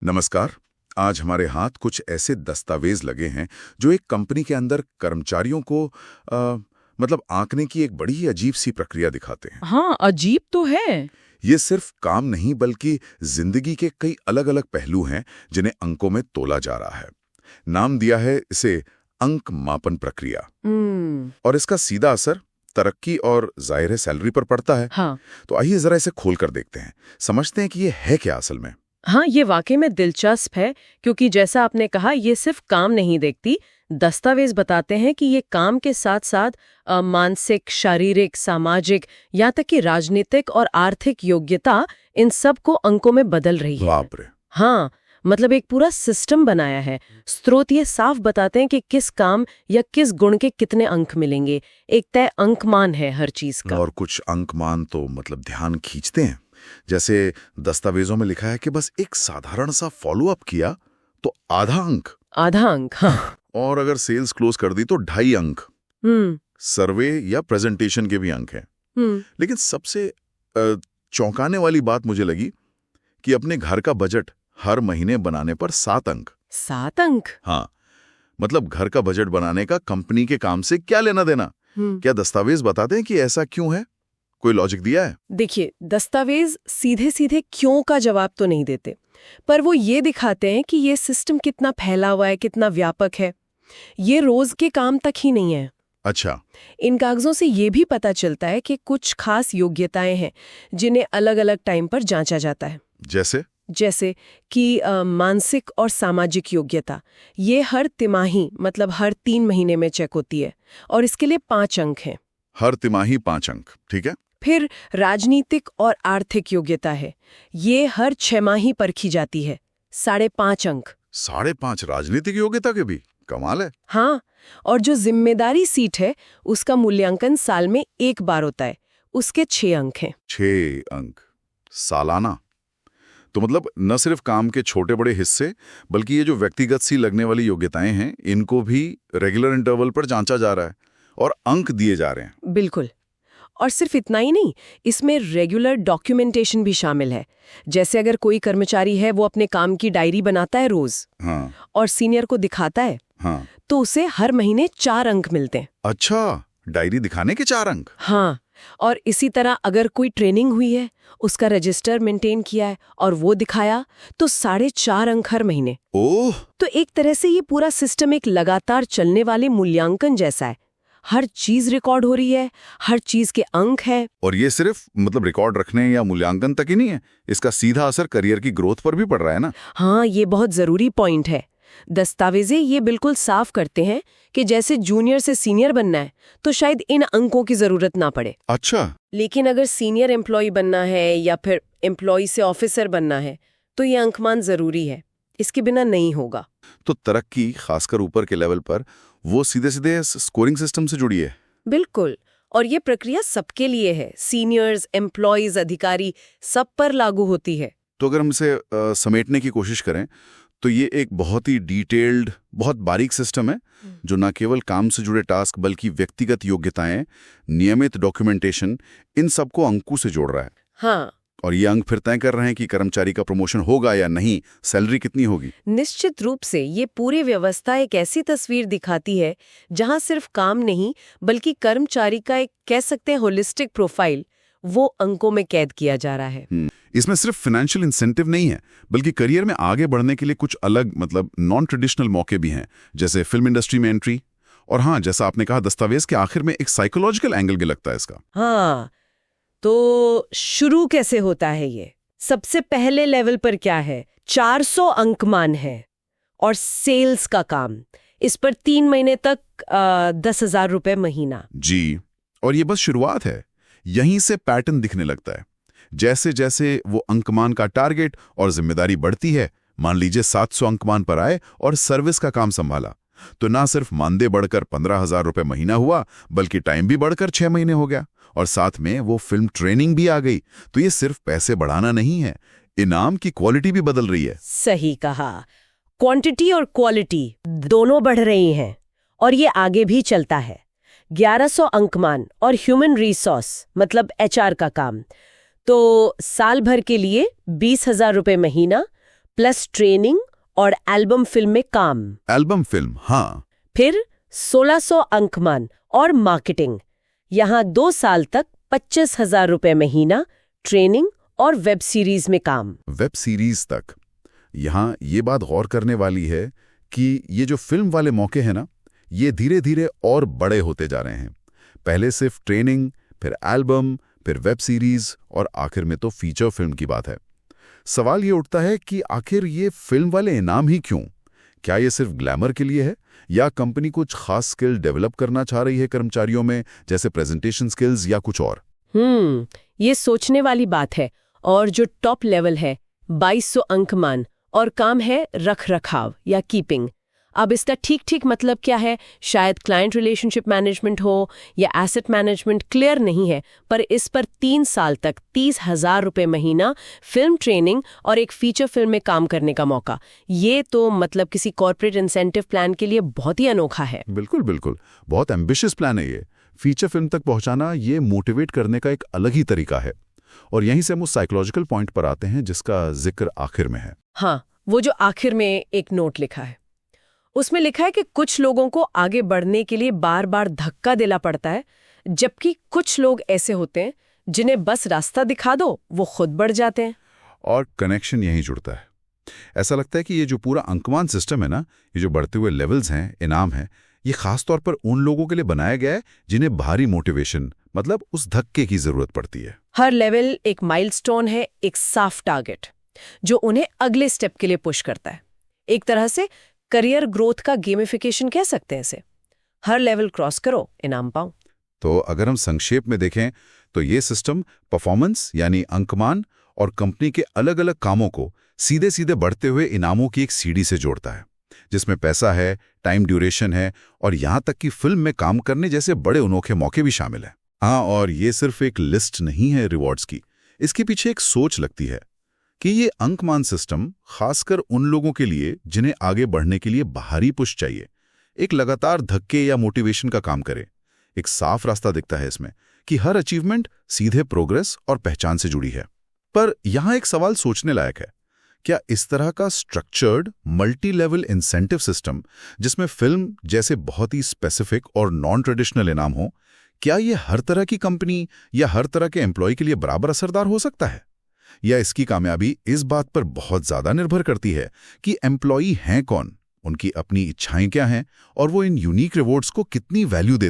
नमस्कार। आज हमारे हाथ कुछ ऐसे दस्तावेज लगे हैं जो एक कंपनी के अंदर कर्मचारियों को आंकने की एक बड़ी ही अजीब सी प्रक्रिया दिखाते हैं। हाँ, अजीब तो है। ये सिर्फ काम नहीं बल्कि जिंदगी के कई अलग अलग पहलू हैं जिन्हें अंकों में तोला जा रहा है। नाम दिया है इसे अंक मापन प्रक्रिया। और इसका सीधा असर तरक्की और जाहिर है सैलरी पर पड़ता है। हाँ। तो आइए जरा इसे खोल कर देखते हैं, समझते हैं कि ये है क्या असल में। हाँ, ये वाकई में दिलचस्प है क्योंकि जैसा आपने कहा, ये सिर्फ काम नहीं देखती। दस्तावेज बताते हैं कि ये काम के साथ साथ मानसिक, शारीरिक, सामाजिक, यहाँ तक कि राजनीतिक और आर्थिक योग्यता, इन सब को अंकों में बदल रही है। बाप रे। हाँ, मतलब एक पूरा सिस्टम बनाया है। स्रोत ये साफ बताते हैं कि किस काम या किस गुण के कितने अंक मिलेंगे। एक तय अंकमान है हर चीज का। और कुछ अंकमान तो ध्यान खींचते हैं। जैसे दस्तावेजों में लिखा है कि बस एक साधारण सा फॉलोअप किया तो आधा अंक। आधा अंक, हाँ। और अगर सेल्स क्लोज कर दी तो 2.5 अंक। सर्वे या प्रेजेंटेशन के भी अंक हैं। लेकिन सबसे चौंकाने वाली बात मुझे लगी कि अपने घर का बजट हर महीने बनाने पर 7 अंक। 7 अंक? हाँ, मतलब घर का बजट बनाने का कंपनी के काम से क्या लेना देना। क्या दस्तावेज बताते हैं कि ऐसा क्यों है? कोई लॉजिक दिया है? देखिए, दस्तावेज सीधे सीधे क्यों का जवाब तो नहीं देते, पर वो ये दिखाते हैं कि ये सिस्टम कितना फैला हुआ है, कितना व्यापक है। ये रोज के काम तक ही नहीं है। अच्छा। इन कागजों से ये भी पता चलता है कि कुछ खास योग्यताएं हैं जिन्हें अलग अलग टाइम पर जांचा जाता है। जैसे कि मानसिक और सामाजिक योग्यता, ये हर तिमाही मतलब हर 3 महीने में चेक होती है और इसके लिए 5 अंक हैं। हर तिमाही 5 अंक, ठीक है। फिर राजनीतिक और आर्थिक योग्यता है, ये हर 6 माही परखी जाती है, 5.5 अंक। 5.5 राजनीतिक योग्यता के भी? कमाल है। हाँ, और जो जिम्मेदारी सीट है उसका मूल्यांकन साल में 1 बार होता है, उसके 6 अंक हैं। 6 अंक सालाना? तो न सिर्फ काम के छोटे बड़े हिस्से बल्कि ये जो व्यक्तिगत सी लगने वाली योग्यताएं हैं, इनको भी रेगुलर इंटरवल पर जांचा जा रहा है और अंक दिए जा रहे हैं। बिल्कुल। और सिर्फ इतना ही नहीं, इसमें रेगुलर डॉक्यूमेंटेशन भी शामिल है। जैसे अगर कोई कर्मचारी है, वो अपने काम की डायरी बनाता है रोज। हाँ। और सीनियर को दिखाता है। हाँ। तो उसे हर महीने 4 अंक मिलते हैं। अच्छा, डायरी दिखाने के 4 अंक? हाँ। और इसी तरह अगर कोई ट्रेनिंग हुई है, उसका रजिस्टर मेंटेन किया है और वो दिखाया, तो 4.5 अंक हर महीने। ओह! तो एक तरह से ये पूरा सिस्टम एक लगातार चलने वाले मूल्यांकन जैसा है। हर चीज रिकॉर्ड हो रही है, हर चीज के अंक है। और ये सिर्फ रिकॉर्ड रखने या मूल्यांकन तक ही नहीं है, इसका सीधा असर करियर की ग्रोथ पर भी पड़ रहा है ना? हाँ, ये बहुत जरूरी पॉइंट है। दस्तावेजें ये बिल्कुल साफ करते हैं कि जैसे जूनियर से सीनियर बनना है तो शायद इन अंकों की जरूरत ना पड़े। अच्छा। लेकिन अगर सीनियर एम्प्लॉय बनना है या फिर एम्प्लॉय से ऑफिसर बनना है तो ये अंकमान जरूरी है, इसके बिना नहीं होगा। तो तरक्की, खासकर ऊपर के लेवल पर, वो सीधे सीधे स्कोरिंग सिस्टम से जुड़ी है? बिल्कुल। और ये प्रक्रिया सबके लिए है, सीनियर्स, एम्प्लॉयज, अधिकारी, सब पर लागू होती है। तो अगर हम इसे समेटने की कोशिश करें तो ये एक बहुत ही डिटेल्ड, बहुत बारीक सिस्टम है जो न केवल काम से जुड़े टास्क बल्कि व्यक्तिगत योग्यताएं, नियमित डॉक्यूमेंटेशन, इन सबको अंकों से जोड़ रहा है। हाँ। और ये अंक फिर तय कर रहे हैं कि कर्मचारी का प्रमोशन होगा या नहीं, सैलरी कितनी होगी। निश्चित रूप से ये पूरी व्यवस्था एक ऐसी तस्वीर दिखाती है जहां सिर्फ काम नहीं बल्कि कर्मचारी का एक, कह सकते हैं, होलिस्टिक प्रोफाइल, वो अंकों में कैद किया जा रहा है। इसमें सिर्फ फाइनेंशियल इंसेंटिव नहीं है बल्कि करियर में आगे बढ़ने के लिए कुछ अलग नॉन ट्रेडिशनल मौके भी हैं, जैसे फिल्म इंडस्ट्री में एंट्री। और हाँ, जैसा आपने कहा, दस्तावेज के आखिर में एक साइकोलॉजिकल एंगल भी लगता है इसका। हाँ, तो शुरू कैसे होता है ये? सबसे पहले लेवल पर क्या है? 400 अंकमान है और सेल्स का काम। इस पर 3 महीने तक 10,000 रुपए महीना। जी। और ये बस शुरुआत है, यहीं से पैटर्न दिखने लगता है। जैसे जैसे वो अंकमान का टारगेट और जिम्मेदारी बढ़ती है, मान लीजिए 700 अंकमान पर आए और सर्विस का काम संभाला, तो ना सिर्फ मानदेय बढ़कर 15,000 रुपए महीना हुआ बल्कि टाइम भी बढ़कर 6 महीने हो गया और साथ में वो फिल्म ट्रेनिंग भी आ गई। तो ये सिर्फ पैसे बढ़ाना नहीं है, इनाम की क्वालिटी भी बदल रही है। सही कहा, क्वांटिटी और क्वालिटी दोनों बढ़ रही हैं और ये आगे भी चलता है। 1100 अंकमान और ह्यूमन रिसोर्स मतलब HR का काम, तो साल भर के लिए 20,000 रुपए महीना प्लस ट्रेनिंग और एल्बम फिल्म में काम। एल्बम फिल्म, हाँ। फिर 1600 अंकमान और मार्केटिंग। यहाँ 2 साल तक 25,000 रुपए महीना ट्रेनिंग और वेब सीरीज में काम। वेब सीरीज तक। यहाँ ये बात गौर करने वाली है कि ये जो फिल्म वाले मौके हैं ना, ये धीरे धीरे और बड़े होते जा रहे हैं। पहले सिर्फ ट्रेनिंग, फिर एल्बम, फिर वेब सीरीज और आखिर में तो फीचर फिल्म की बात है। सवाल ये उठता है कि आखिर ये फिल्म वाले इनाम ही क्यों? क्या ये सिर्फ ग्लैमर के लिए है या कंपनी कुछ खास स्किल डेवलप करना चाह रही है कर्मचारियों में, जैसे प्रेजेंटेशन स्किल्स या कुछ और? ये सोचने वाली बात है। और जो टॉप लेवल है 2200 अंकमान और काम है रख रखाव या कीपिंग। अब इसका ठीक मतलब क्या है? शायद क्लाइंट रिलेशनशिप मैनेजमेंट हो या एसेट मैनेजमेंट, क्लियर नहीं है। पर इस पर 3 साल तक 30,000 रुपए महीना, फिल्म ट्रेनिंग और एक फीचर फिल्म में काम करने का मौका। ये तो मतलब किसी कॉर्पोरेट इंसेंटिव प्लान के लिए बहुत ही अनोखा है। बिल्कुल बिल्कुल, बहुत एम्बिशियस प्लान है ये। फीचर फिल्म तक पहुंचाना ये मोटिवेट करने का एक अलग ही तरीका है। और यहीं से हम उस साइकोलॉजिकल पॉइंट पर आते हैं जिसका जिक्र आखिर में है। हाँ, वो जो आखिर में एक नोट लिखा है, उसमें लिखा है कि कुछ लोगों को आगे बढ़ने के लिए बार बार धक्का देना पड़ता है, जबकि कुछ लोग ऐसे होते हैं जिन्हें बस रास्ता दिखा दो, वो खुद बढ़ जाते हैं। और कनेक्शन यहीं जुड़ता है। ऐसा लगता है कि ये जो पूरा अंकमान सिस्टम है ना, ये जो बढ़ते हुए लेवल्स हैं, इनाम है, ये खास तौर पर उन लोगों के लिए बनाया गया है जिन्हें भारी मोटिवेशन, मतलब उस धक्के की जरूरत पड़ती है। हर लेवल एक माइलस्टोन है, एक साफ टारगेट जो उन्हें अगले स्टेप के लिए पुश करता है। एक तरह से करियर ग्रोथ का गेमिफिकेशन कह सकते हैं इसे। हर लेवल क्रॉस करो, इनाम पाओ। तो अगर हम संक्षेप में देखें तो ये सिस्टम परफॉर्मेंस यानी अंकमान और कंपनी के अलग अलग कामों को सीधे सीधे बढ़ते हुए इनामों की एक सीढ़ी से जोड़ता है, जिसमें पैसा है, टाइम ड्यूरेशन है और यहाँ तक कि फिल्म में काम करने जैसे बड़े अनोखे मौके भी शामिल हैं। हाँ, और ये सिर्फ एक लिस्ट नहीं है रिवॉर्ड्स की। इसके पीछे एक सोच लगती है कि ये अंकमान सिस्टम खासकर उन लोगों के लिए जिन्हें आगे बढ़ने के लिए बाहरी पुश चाहिए, एक लगातार धक्के या मोटिवेशन का काम करे। एक साफ रास्ता दिखता है इसमें कि हर अचीवमेंट सीधे प्रोग्रेस और पहचान से जुड़ी है। पर यहां एक सवाल सोचने लायक है, क्या इस तरह का structured multi level incentive system, जिसमें फिल्म जैसे बहुत ही स्पेसिफिक और नॉन ट्रेडिशनल इनाम हो, क्या ये हर तरह की कंपनी या हर तरह के एम्प्लॉय के लिए बराबर असरदार हो सकता है? या इसकी कामयाबी इस बात पर बहुत ज्यादा निर्भर करती है कि एम्प्लॉई हैं कौन, उनकी अपनी इच्छाएं क्या हैं और वो इन यूनिक रिवॉर्ड्स को कितनी वैल्यू देते हैं।